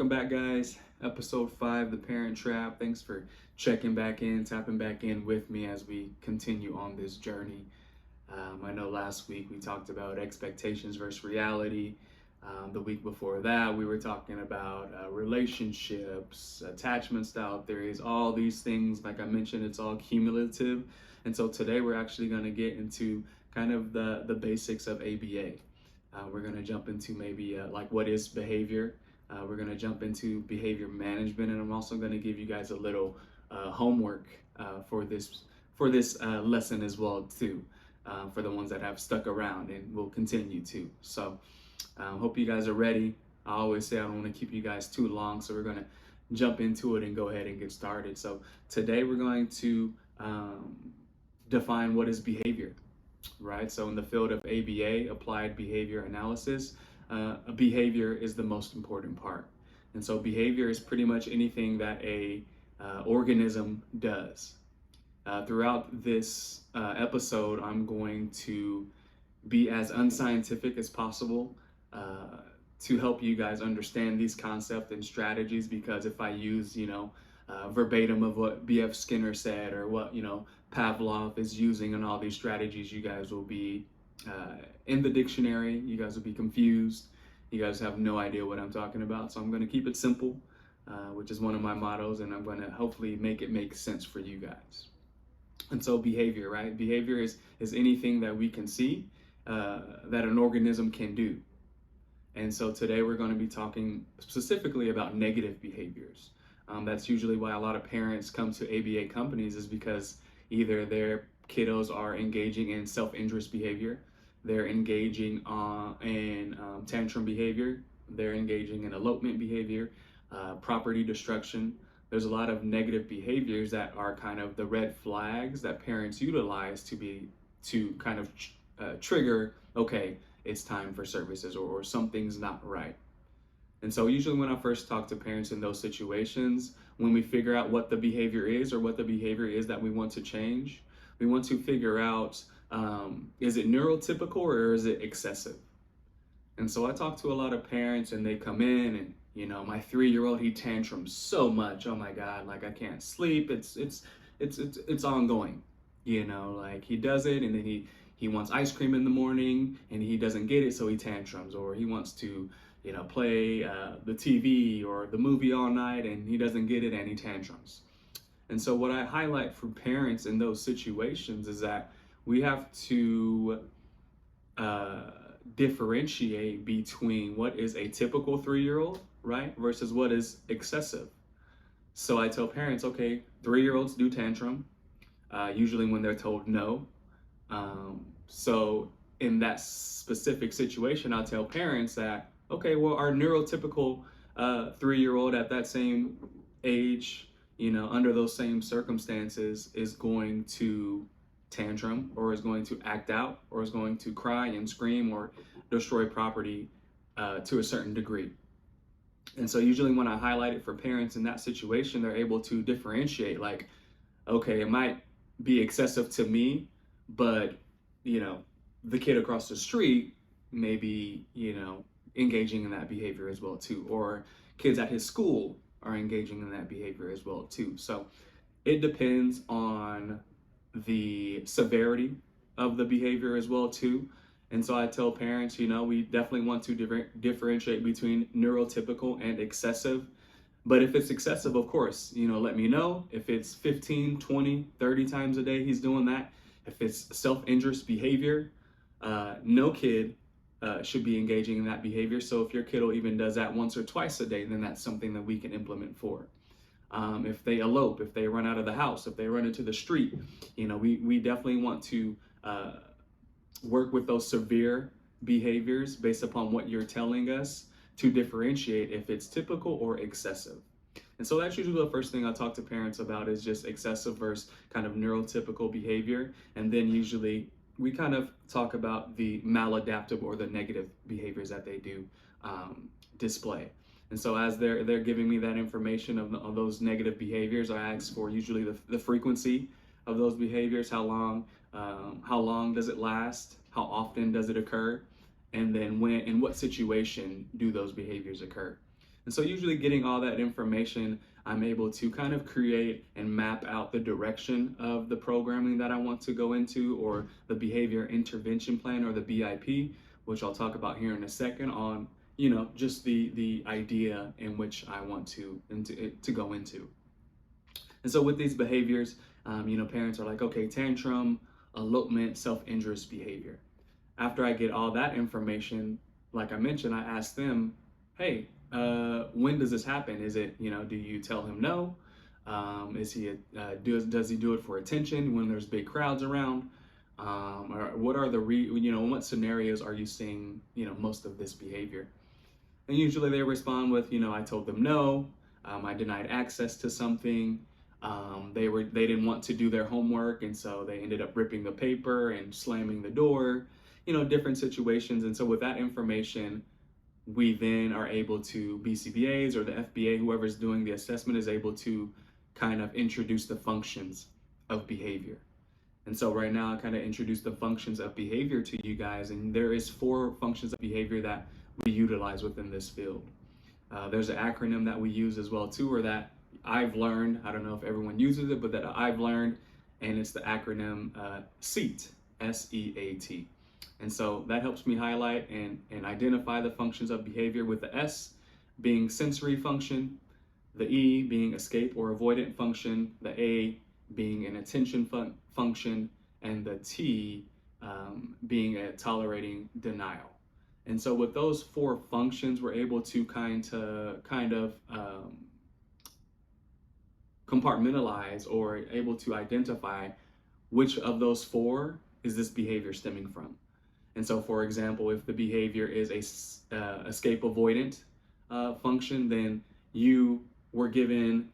Welcome back, guys. Episode 5, The Parent Trap. Thanks for checking back in, tapping back in with me as we continue on this journey. I know last week we talked about expectations versus reality. The week before that, we were talking about relationships, attachment style theories, all these things. Like I mentioned, it's all cumulative. And so today we're actually going to get into kind of the basics of ABA. We're going to jump into maybe like what is behavior. We're going to jump into behavior management, and I'm also going to give you guys a little homework for this lesson as well too, for the ones that have stuck around and will continue to. So hope you guys are ready. I always say I don't want to keep you guys too long, so we're going to jump into it and go ahead and get started. So today we're going to define what is behavior. Right? So in the field of ABA, applied behavior analysis, behavior is the most important part. And so behavior is pretty much anything that a organism does. Throughout this episode, I'm going to be as unscientific as possible to help you guys understand these concepts and strategies, because if I use, verbatim of what B.F. Skinner said or what, Pavlov is using and all these strategies, you guys will be in the dictionary. You guys will be confused. You guys have no idea what I'm talking about. So I'm going to keep it simple, which is one of my mottos, and I'm going to hopefully make it make sense for you guys. And so behavior, right? Behavior is anything that we can see that an organism can do. And so today we're going to be talking specifically about negative behaviors. That's usually why a lot of parents come to ABA companies, is because either their kiddos are engaging in self-interest behavior, they're engaging in tantrum behavior, they're engaging in elopement behavior, property destruction. There's a lot of negative behaviors that are kind of the red flags that parents utilize to kind of trigger, okay, it's time for services, or something's not right. And so usually when I first talk to parents in those situations, when we figure out what the behavior is or what the behavior is that we want to change, we want to figure out, is it neurotypical or is it excessive? And so I talk to a lot of parents and they come in and, my 3-year-old, he tantrums so much. Oh my God, like I can't sleep. It's ongoing, like he does it, and then he wants ice cream in the morning and he doesn't get it, so he tantrums, or he wants to play the TV or the movie all night and he doesn't get it and he tantrums. And so what I highlight for parents in those situations is that we have to differentiate between what is a typical 3-year-old, right, versus what is excessive. So I tell parents, okay, 3-year-olds do tantrum, usually when they're told no. So in that specific situation, I'll tell parents that, okay, well, our neurotypical 3-year-old at that same age, under those same circumstances, is going to tantrum, or is going to act out, or is going to cry and scream or destroy property to a certain degree. And so usually when I highlight it for parents in that situation, they're able to differentiate, like, okay, it might be excessive to me, but, the kid across the street may be, engaging in that behavior as well too, or kids at his school are engaging in that behavior as well too. So it depends on the severity of the behavior as well too. And so I tell parents, we definitely want to differentiate between neurotypical and excessive. But if it's excessive, of course, let me know. If it's 15, 20, 30 times a day he's doing that, if it's self-interest behavior, no kid should be engaging in that behavior. So if your kiddo even does that once or twice a day, then that's something that we can implement for. If they elope, if they run out of the house, if they run into the street, we definitely want to work with those severe behaviors based upon what you're telling us to differentiate if it's typical or excessive. And so that's usually the first thing I talk to parents about, is just excessive versus kind of neurotypical behavior. And then usually we kind of talk about the maladaptive or the negative behaviors that they do display. And so as they're giving me that information of those negative behaviors, I ask for usually the frequency of those behaviors, how long does it last, how often does it occur, and then when, in what situation do those behaviors occur. And so usually getting all that information, I'm able to kind of create and map out the direction of the programming that I want to go into, or the behavior intervention plan, or the BIP, which I'll talk about here in a second, on just the idea in which I want to go into. And so with these behaviors, parents are like, okay, tantrum, elopement, self-injurious behavior. After I get all that information, like I mentioned, I ask them, hey, when does this happen? Is it, do you tell him no? Does he do it for attention when there's big crowds around? Or what are what scenarios are you seeing, most of this behavior? And usually they respond with, I told them no, I denied access to something. They didn't want to do their homework, and so they ended up ripping the paper and slamming the door, different situations. And so with that information, we then are able to, BCBAs or the FBA, whoever's doing the assessment, is able to kind of introduce the functions of behavior. And so right now I kind of introduce the functions of behavior to you guys, and there is 4 functions of behavior that we utilize within this field. There's an acronym that we use as well too, or that I've learned, I don't know if everyone uses it, but that I've learned, and it's the acronym SEAT, S-E-A-T. And so that helps me highlight and identify the functions of behavior, with the S being sensory function, the E being escape or avoidant function, the A being an attention function, and the T being a tolerating denial. And so with those 4 functions, we're able to kind of compartmentalize, or able to identify which of those 4 is this behavior stemming from. And so, for example, if the behavior is a escape avoidant function, then you were given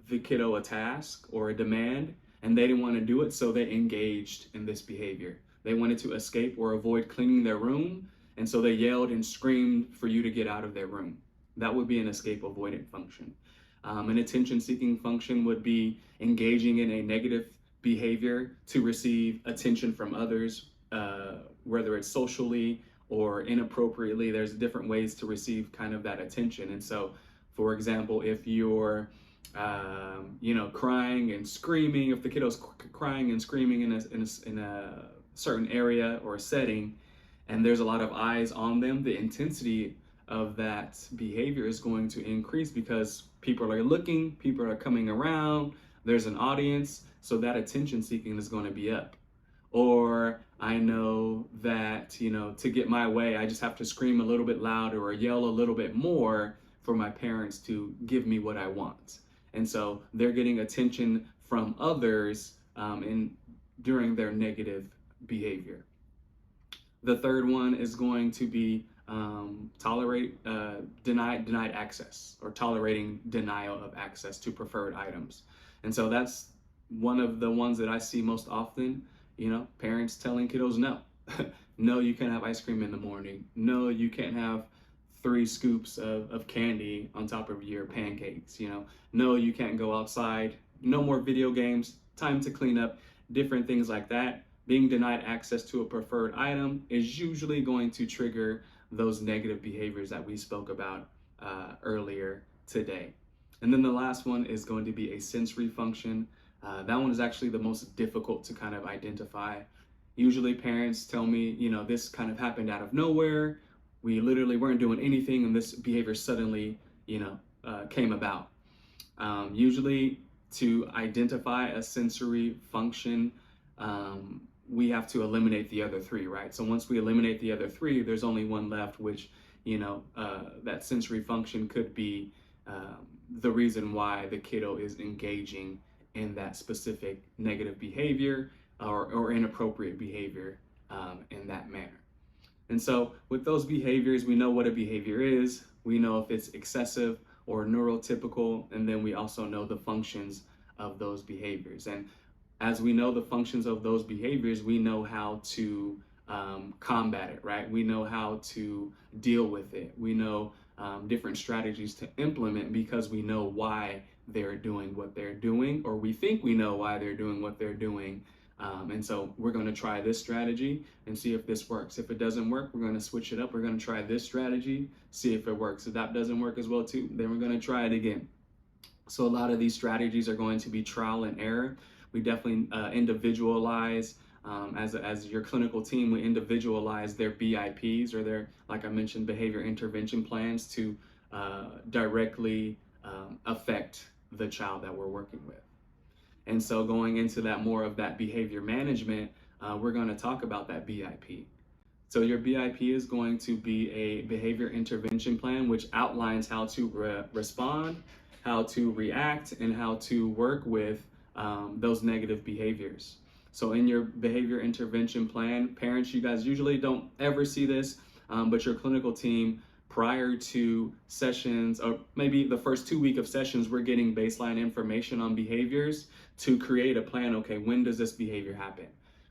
the kiddo a task or a demand, and they didn't want to do it, so they engaged in this behavior. They wanted to escape or avoid cleaning their room, and so they yelled and screamed for you to get out of their room. That would be an escape avoidant function. An attention-seeking function would be engaging in a negative behavior to receive attention from others, whether it's socially or inappropriately. There's different ways to receive kind of that attention. And so, for example, if you're crying and screaming, if the kiddo's crying and screaming in a certain area or a setting, and there's a lot of eyes on them, the intensity of that behavior is going to increase, because people are looking, people are coming around, there's an audience, so that attention seeking is going to be up. Or I know that, to get my way, I just have to scream a little bit louder or yell a little bit more for my parents to give me what I want. And so they're getting attention from others during their negative behavior. The third one is going to be denied access, or tolerating denial of access to preferred items. And so that's one of the ones that I see most often. Parents telling kiddos no. No, you can't have ice cream in the morning. No, you can't have 3 scoops of candy on top of your pancakes. No, you can't go outside. No more video games. Time to clean up. Different things like that. Being denied access to a preferred item is usually going to trigger those negative behaviors that we spoke about earlier today. And then the last one is going to be a sensory function. That one is actually the most difficult to kind of identify. Usually parents tell me, this kind of happened out of nowhere. We literally weren't doing anything, and this behavior suddenly, came about. Usually to identify a sensory function, we have to eliminate the other 3, right? So once we eliminate the other 3, there's only one left, which, that sensory function could be the reason why the kiddo is engaging in that specific negative behavior or inappropriate behavior in that manner. And so with those behaviors, we know what a behavior is, we know if it's excessive or neurotypical, and then we also know the functions of those behaviors. And as we know the functions of those behaviors, we know how to combat it, right? We know how to deal with it. We know different strategies to implement, because we know why they're doing what they're doing, or we think we know why they're doing what they're doing, And so we're going to try this strategy and see if this works. If it doesn't work, we're going to switch it up. We're going to try this strategy, see if it works. If that doesn't work as well too, then we're going to try it again. So a lot of these strategies are going to be trial and error. We definitely individualize, as your clinical team, we individualize their BIPs, or their, like I mentioned, behavior intervention plans, to directly affect the child that we're working with. And so going into that more of that behavior management, we're going to talk about that BIP. So your BIP is going to be a behavior intervention plan, which outlines how to respond, how to react, and how to work with those negative behaviors. So in your behavior intervention plan, parents, you guys usually don't ever see this, but your clinical team, prior to sessions, or maybe the first 2 weeks of sessions, we're getting baseline information on behaviors to create a plan. Okay, when does this behavior happen?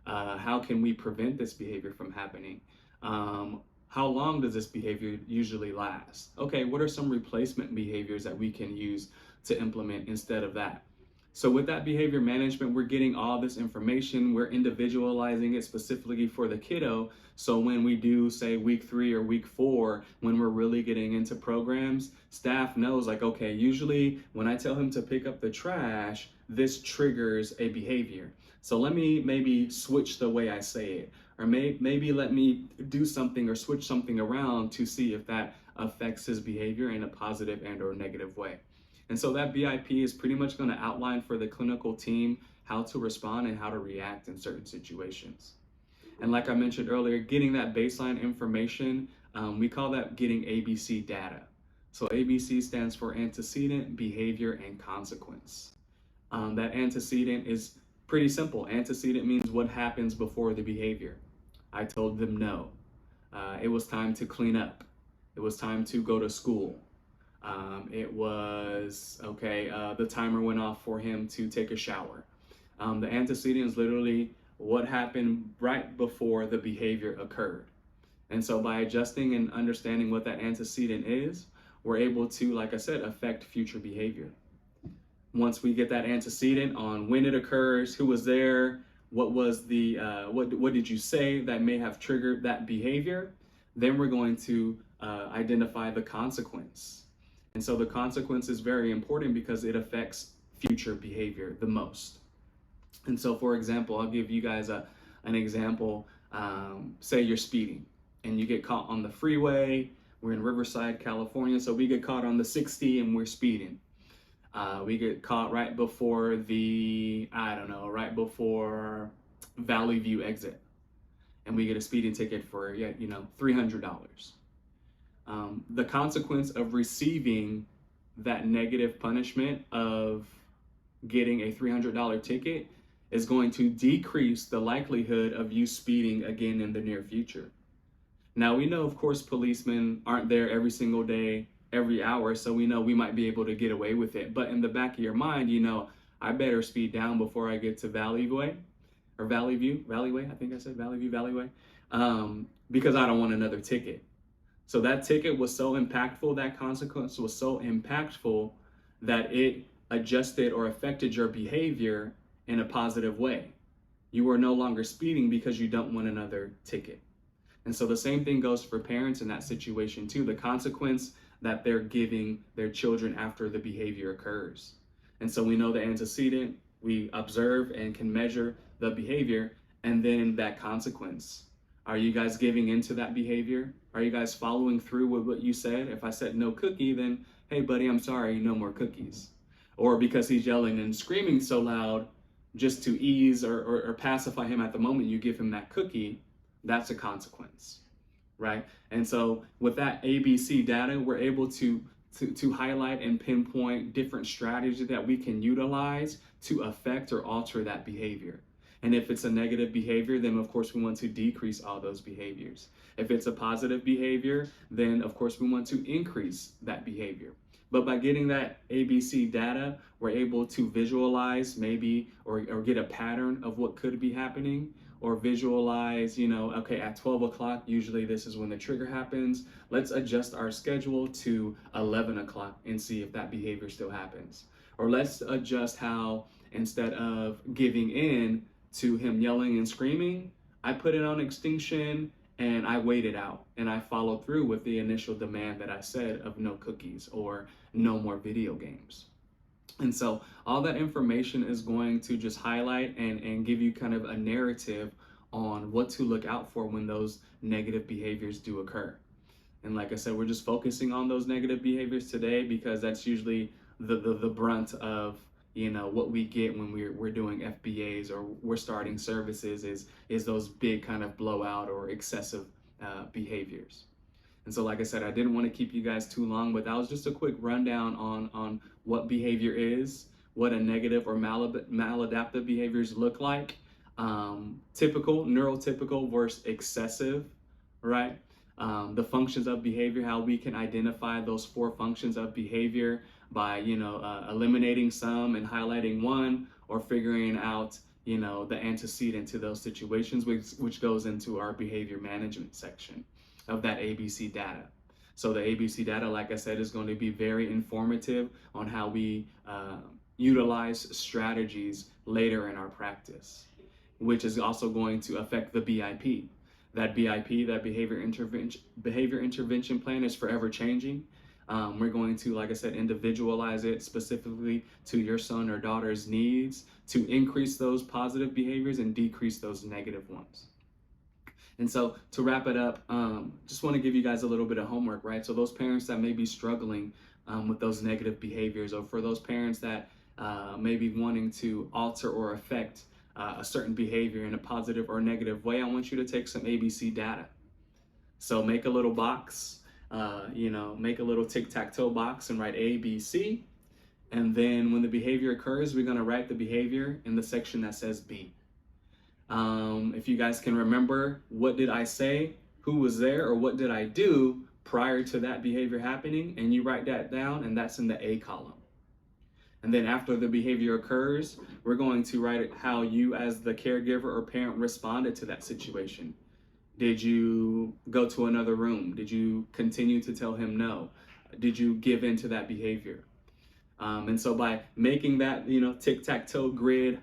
How can we prevent this behavior from happening? How long does this behavior usually last? Okay, what are some replacement behaviors that we can use to implement instead of that? So with that behavior management, we're getting all this information, we're individualizing it specifically for the kiddo. So when we do, say, week 3 or week 4, when we're really getting into programs, staff knows, like, okay, usually when I tell him to pick up the trash, this triggers a behavior. So let me maybe switch the way I say it, or maybe let me do something or switch something around to see if that affects his behavior in a positive and or negative way. And so that BIP is pretty much going to outline for the clinical team how to respond and how to react in certain situations. And like I mentioned earlier, getting that baseline information, we call that getting ABC data. So ABC stands for antecedent, behavior, and consequence. That antecedent is pretty simple. Antecedent means what happens before the behavior. I told them no. It was time to clean up. It was time to go to school. It was, okay, the timer went off for him to take a shower. The antecedent is literally what happened right before the behavior occurred. And so by adjusting and understanding what that antecedent is, we're able to, like I said, affect future behavior. Once we get that antecedent on when it occurs, who was there, what was the, what did you say that may have triggered that behavior, then we're going to identify the consequence. And so the consequence is very important because it affects future behavior the most. And so, for example, I'll give you guys an example. Say you're speeding and you get caught on the freeway. We're in Riverside, California, so we get caught on the 60 and we're speeding. We get caught right before right before Valley View exit, and we get a speeding ticket for $300. The consequence of receiving that negative punishment of getting a $300 ticket is going to decrease the likelihood of you speeding again in the near future. Now, we know, of course, policemen aren't there every single day, every hour, so we know we might be able to get away with it. But in the back of your mind, I better speed down before I get to Valley Way, I think I said Valley Way, because I don't want another ticket. So that ticket was so impactful, that consequence was so impactful that it adjusted or affected your behavior in a positive way. You are no longer speeding because you don't want another ticket. And so the same thing goes for parents in that situation too. The consequence that they're giving their children after the behavior occurs. And so we know the antecedent, we observe and can measure the behavior, and then that consequence. Are you guys giving into that behavior? Are you guys following through with what you said? If I said no cookie, then, hey buddy, I'm sorry, no more cookies. Or because he's yelling and screaming so loud, just to ease or pacify him at the moment, you give him that cookie, that's a consequence, right? And so with that ABC data, we're able to highlight and pinpoint different strategies that we can utilize to affect or alter that behavior. And if it's a negative behavior, then of course we want to decrease all those behaviors. If it's a positive behavior, then of course we want to increase that behavior. But by getting that ABC data, we're able to visualize maybe or get a pattern of what could be happening, or visualize, okay, at 12 o'clock, usually this is when the trigger happens. Let's adjust our schedule to 11 o'clock and see if that behavior still happens. Or let's adjust how, instead of giving in, to him yelling and screaming, I put it on extinction and I waited out and I followed through with the initial demand that I said of no cookies or no more video games. And so all that information is going to just highlight and give you kind of a narrative on what to look out for when those negative behaviors do occur. And like I said, we're just focusing on those negative behaviors today because that's usually the brunt of what we get when we're doing FBAs or we're starting services is those big kind of blowout or excessive behaviors. And so, like I said, I didn't want to keep you guys too long, but that was just a quick rundown on what behavior is, what a negative or maladaptive behaviors look like, typical, neurotypical versus excessive, right? The functions of behavior, how we can identify those 4 functions of behavior by, eliminating some and highlighting one, or figuring out, the antecedent to those situations, which goes into our behavior management section of that ABC data. So the ABC data, like I said, is going to be very informative on how we utilize strategies later in our practice, which is also going to affect the BIP. That BIP, that behavior intervention plan, is forever changing. We're going to, like I said, individualize it specifically to your son or daughter's needs to increase those positive behaviors and decrease those negative ones. And so to wrap it up, just want to give you guys a little bit of homework, right? So those parents that may be struggling with those negative behaviors, or for those parents that may be wanting to alter or affect a certain behavior in a positive or negative way, I want you to take some ABC data. So make a little box, make a little tic-tac-toe box and write A, B, C. And then when the behavior occurs, we're going to write the behavior in the section that says B. If you guys can remember, what did I say, who was there, or what did I do prior to that behavior happening, and you write that down, and that's in the A column. And then after the behavior occurs, we're going to write how you as the caregiver or parent responded to that situation. Did you go to another room? Did you continue to tell him no? Did you give in to that behavior? And so by making that, tic-tac-toe grid,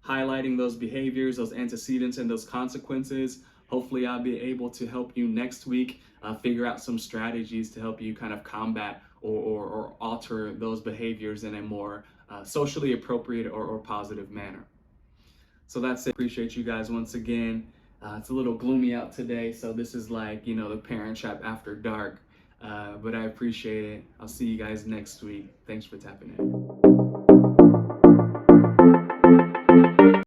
highlighting those behaviors, those antecedents, and those consequences, hopefully I'll be able to help you next week figure out some strategies to help you kind of combat or alter those behaviors in a more socially appropriate or positive manner. So that's it. Appreciate you guys once again. It's a little gloomy out today, so this is like, the Parent Trap after dark, but I appreciate it. I'll see you guys next week. Thanks for tapping in.